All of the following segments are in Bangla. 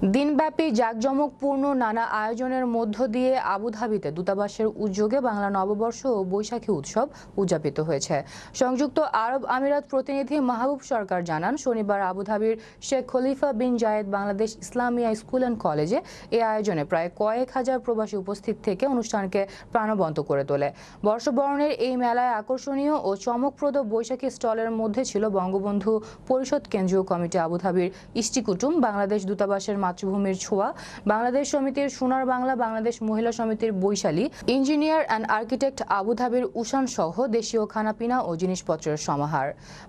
দিনব্যাপী জাঁকজমকপূর্ণ নানা আয়োজনের মধ্য দিয়ে আবুধাবিতে দূতাবাসের উদ্যোগে বাংলা নববর্ষ ও বৈশাখী উৎসব উদযাপিত হয়েছে। সংযুক্ত আরব আমিরাত প্রতিনিধি মাহবুব সরকার জানান, শনিবার আবুধাবির শেখ খলিফা বিন জায়েদ বাংলাদেশ ইসলামিয়া স্কুল অ্যান্ড কলেজে এই আয়োজনে প্রায় কয়েক হাজার প্রবাসী উপস্থিত থেকে অনুষ্ঠানকে প্রাণবন্ত করে তোলে। বর্ষবরণের এই মেলায় আকর্ষণীয় ও চমকপ্রদ বৈশাখী স্টলের মধ্যে ছিল বঙ্গবন্ধু পরিষদ কেন্দ্রীয় কমিটি আবুধাবির ইষ্টিকুটুম, বাংলাদেশ দূতাবাসের মাতৃভূমির ছোঁয়া, বাংলাদেশ সমিতির সোনার বাংলা, বাংলাদেশ মহিলা সমিতির বৈশালী, ইঞ্জিনিয়ার অ্যান্ড আর্কিটেক্ট আবুধাবির উশান সহ দেশীয় খানাপিনা ও জিনিসপত্রের সমাহার।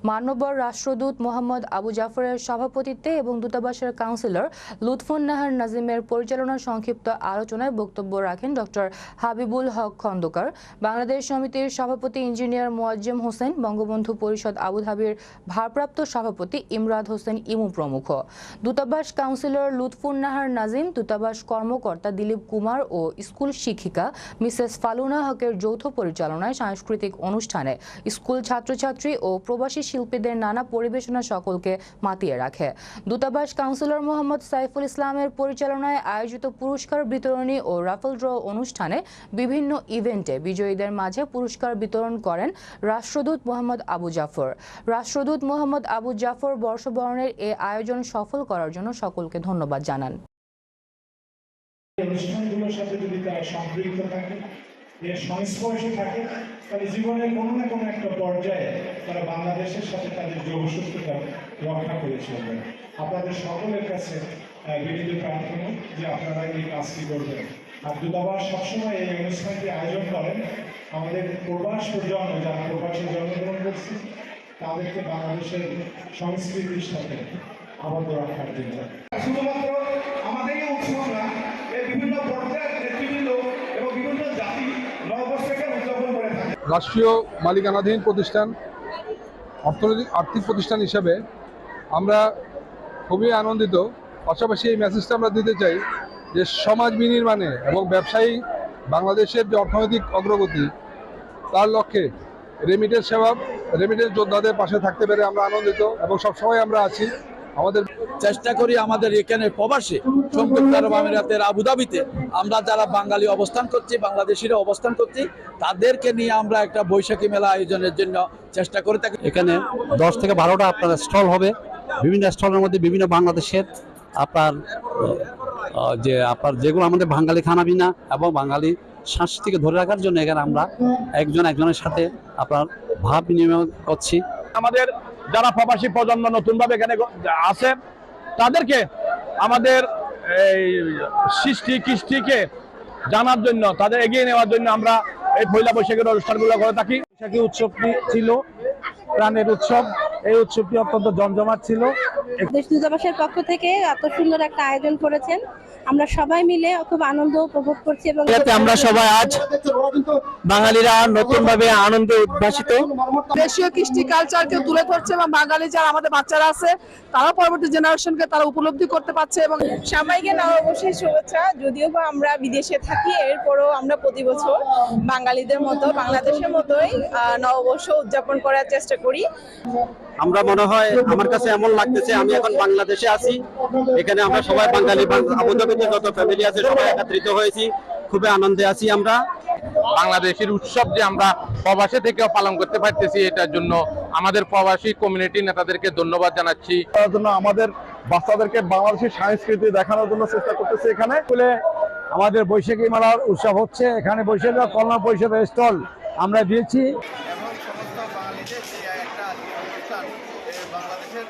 মান্যবর রাষ্ট্রদূত মোহাম্মদ আবু জাফরের সভাপতিত্বে এবং দূতাবাসের কাউন্সিলর লুৎফুন নাহার নাজিমের পরিচালনায় সংক্ষিপ্ত আলোচনায় বক্তব্য রাখেন ডক্টর হাবিবুল হক খন্দকার, বাংলাদেশ সমিতির সভাপতি ইঞ্জিনিয়ার মোয়াজ্জেম হোসেন, বঙ্গবন্ধু পরিষদ আবুধাবির ভারপ্রাপ্ত সভাপতি ইমরাদ হোসেন ইমু প্রমুখ। দূতাবাস কাউন্সিলর লুৎফুন নাহার নাজিম, দূতাবাস কর্মকর্তা দিলীপ কুমার ও স্কুল শিক্ষিকা মিসেস ফালুনা হকের যৌথ পরিচালনায় সাংস্কৃতিক অনুষ্ঠানে স্কুল ছাত্রছাত্রী ও প্রবাসী শিল্পীদের নানা পরিবেশনা সকলকে মাতিয়ে রাখে। দূতাবাস কাউন্সিলর মোহাম্মদ সাইফুল ইসলামের পরিচালনায় আয়োজিত পুরস্কার বিতরণী ও রাফেল ড্র অনুষ্ঠানে বিভিন্ন ইভেন্টে বিজয়ীদের মাঝে পুরস্কার বিতরণ করেন রাষ্ট্রদূত মোহাম্মদ আবু জাফর। রাষ্ট্রদূত মোহাম্মদ আবু জাফর বর্ষবরণের এ আয়োজন সফল করার জন্য সকলকে ধন্যবাদ জানান। অনুষ্ঠানগুলোর সাথে যদি তারা সম্পৃক্ত থাকে, এর সংস্পর্শে থাকে, তাহলে জীবনের কোনো না কোনো একটা পর্যায়ে তারা বাংলাদেশের সাথে তাদের যোগসূত্রতা রক্ষা করে চলবে। আপনাদের সকলের কাছে বিনীত প্রার্থনা যে আপনারা এই কাজটি করবেন। আর দূতাবাস সবসময় এই অনুষ্ঠানটি আয়োজন করেন আমাদের প্রবাস প্রজন্ম, যারা প্রবাসে জন্মগ্রহণ করছে, তাদেরকে বাংলাদেশের সংস্কৃতির সাথে আবদ্ধ রাখার জন্য। শুধুমাত্র আমাদের এই উৎসব না, বিভিন্ন পর্যায়ের নেতৃবৃন্দ এবং বিভিন্ন জাতি নববর্ষকে উদযাপন করে থাকে। রাষ্ট্রীয় মালিকানাধীন প্রতিষ্ঠান, আর্থিক প্রতিষ্ঠান হিসেবে আমরা খুবই আনন্দিত। পাশাপাশি এই মেসেজটা আমরা দিতে চাই যে সমাজ বিনির্মাণে এবং ব্যবসায়ী বাংলাদেশের যে অর্থনৈতিক অগ্রগতি তার লক্ষ্যে রেমিটেন্স সেবা, রেমিটেন্স যোদ্ধাদের পাশে থাকতে পেরে আমরা আনন্দিত এবং সবসময় আমরা আছি। আমাদের চেষ্টা করি আমাদের এখানে প্রবাসী সংযুক্ত আরব আমিরাতের আবুধাবিতে আমরা যারা বাঙালি অবস্থান করছি, বাংলাদেশিরা অবস্থান করছি, তাদেরকে নিয়ে আমরা একটা বৈশাখী মেলা আয়োজনের জন্য চেষ্টা করে থাকি। এখানে 10 থেকে 12টা আপনার স্টল হবে। বিভিন্ন স্টলের মধ্যে বিভিন্ন বাংলাদেশের আপনার যেগুলো আমাদের বাঙালি খানাপিনা এবং বাঙালি সংস্কৃতিকে ধরে রাখার জন্য এখানে আমরা একজনের সাথে আপনার ভাব বিনিময় করছি। আমাদের যারা প্রবাসী প্রজন্ম নতুনভাবে এখানে আছে, তাদেরকে আমাদের এই কৃষ্টিকে জানার জন্য, তাদের এগিয়ে নেওয়ার জন্য আমরা এই পয়লা বৈশাখের অনুষ্ঠানগুলো করে থাকি। বৈশাখী উৎসবটি ছিল প্রাণের উৎসব। এই উৎসবটি অত্যন্ত জমজমাট ছিল। দেশ দূতাবাসের পক্ষ থেকে এত সুন্দর একটা আয়োজন করেছেন, আমরা সবাই মিলে খুব আনন্দ উপভোগ করছি এবং আমরা সবাই আজ বাঙালিরা নতুন ভাবে আনন্দে উদ্ভাসিত। দেশীয় কৃষ্টি কালচারকে তুলে ধরছে এবং বাঙালি যারা আমাদের বাচ্চারা আছে তারা পরবর্তী জেনারেশনকে তারা উপলব্ধি করতে পারছে। এবং সবাইকে নববর্ষের শুভেচ্ছা। যদিও বা আমরা বিদেশে থাকি, এরপরও আমরা প্রতি বছর বাঙালিদের মতো, বাংলাদেশের মতোই নববর্ষ উদযাপন করার চেষ্টা করি। আমরা মনে হয়, আমার কাছে এমন লাগতেছে আমি এখন বাংলাদেশে আছি। এখানে আমরা সবাই বাঙালি, আবুধাবিতে যত ফ্যামিলি আছে সবাই একত্রিত হয়েছি, খুবই আনন্দে আছি। আমরা বাংলাদেশের উৎসব যে আমরা প্রবাসে থেকেও পালন করতে পারতেছি, এটার জন্য আমাদের প্রবাসী কমিউনিটি নেতাদেরকে ধন্যবাদ জানাচ্ছি। তার জন্য আমাদের বাচ্চাদেরকে বাংলাদেশি সংস্কৃতি দেখানোর জন্য চেষ্টা করতেছি। এখানে আমাদের বৈশাখী মেলার উৎসব হচ্ছে। এখানে বৈশাখী কল্যাণ পরিষদের স্টল আমরা দিয়েছি। এবং সমস্ত বাঙালিদের এই একটা অনুষ্ঠান বাংলাদেশের